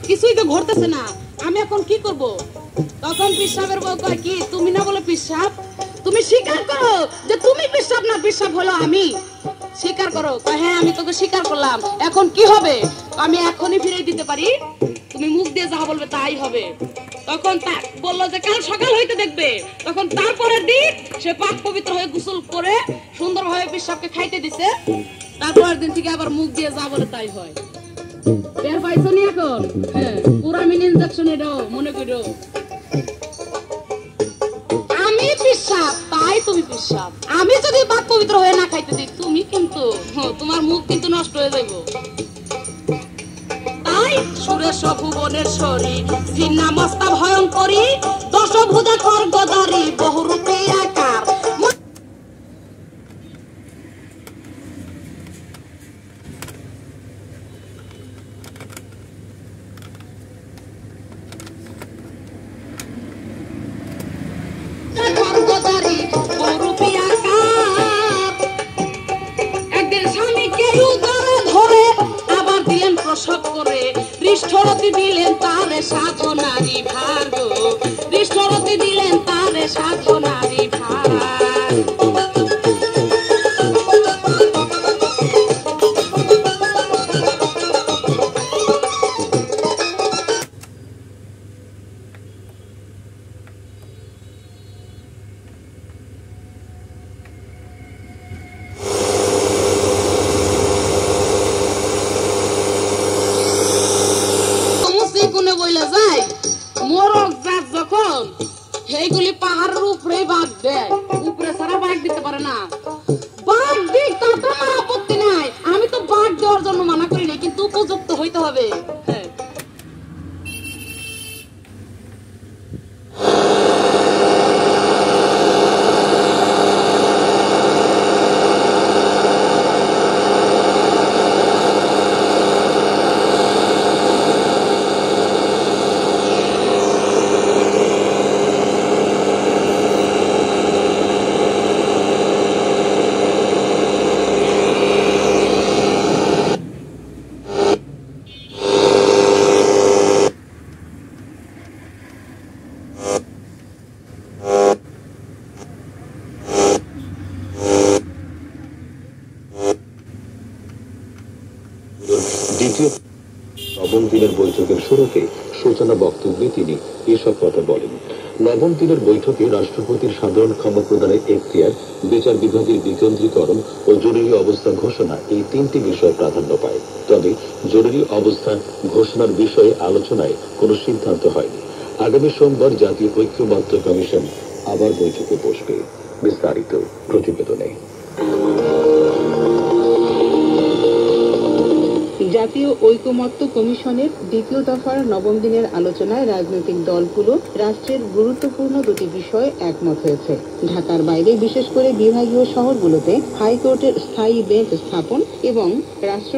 কিছুই তো ঘটতেছে না, আমি এখন কি করব? তখন পিসাবের বউ কয় কি, তুমি না বলে পিসাব, তুমি স্বীকার করো যে তুমি পিসাব না, পিসাব হলো আমি, স্বীকার করো। হ্যাঁ আমি তোকে স্বীকার করলাম, এখন কি হবে? আমি এখনই ফিরে দিতে পারি, তুমি মুখ দিয়ে যা বলবে তাই হবে। তখন তার বললো যে কাল সকাল হইতে দেখবে। তখন তারপরের দিন সে পাক পবিত্র হয়ে গোসল করে সুন্দরভাবে পিসাবকে খাইতে দিছে। তারপরের দিন থেকে আবার মুখ দিয়ে যা বলে তাই হয়। বের পাইছো নি এখন? হ্যাঁ, পুরামিন ইনজেকশন এটাও মনে করো। আমি পিসাব তাই তুমি পিসাব, আমি যদি পাক পবিত্র হয়ে না খাইতে দিই তুমি কিন্তু তোমার মুখ কিন্তু নষ্ট হয়ে যাইব। তাই সুরেশ ভুবনের শরীর জিন্না মস্তা ভয়ঙ্করী, দশভুজা খড়গদারি বহুরূপী আকার। একদিন স্বামীকে ধরে আবার দিলেন প্রসব করে, পৃষ্ঠরতি দিলেন তারে সাধনারি ভার গো, পৃষ্ঠরতি দিলেন তারে সাধনারি ভার। মোরগ জাত যখন সেইগুলি পাহাড়ের উপরে বাঘ দেয়, উপরে ছাড়া বাঘ দিতে পারে না। বাঘ দিক তাতে আমার আপত্তি নাই, আমি তো বাঘ দেওয়ার জন্য মানা করি নাই, কিন্তু উপযুক্ত হইতে হবে। দ্বিতীয় নবম দিনের বৈঠকের শুরুতে সূচনা বক্তব্যে তিনি এসব কথা বলেন। নবম দিনের বৈঠকে রাষ্ট্রপতির সাধারণ ক্ষমা প্রদানের এখতিয়ার, বিচার বিভাগের বিকেন্দ্রীকরণ ও জরুরি অবস্থা ঘোষণা এই তিনটি বিষয় প্রাধান্য পায়। তবে জরুরি অবস্থা ঘোষণার বিষয়ে আলোচনায় কোনো সিদ্ধান্ত হয়নি। আগামী সোমবার জাতীয় ঐক্যমত্য কমিশন আবার বৈঠকে বসবে। বিস্তারিত প্রতিবেদনে। জাতীয় ঐকমত্য কমিশনের দ্বিতীয় দফার নবম দিনের আলোচনায় রাজনৈতিক দলগুলো রাষ্ট্রের গুরুত্বপূর্ণ দুটি বিষয়ে একমত হয়েছে। ঢাকার বাইরে বিশেষ করে বিভাগীয় শহরগুলোতে হাইকোর্টের স্থায়ী বেঞ্চ স্থাপন এবং রাষ্ট্র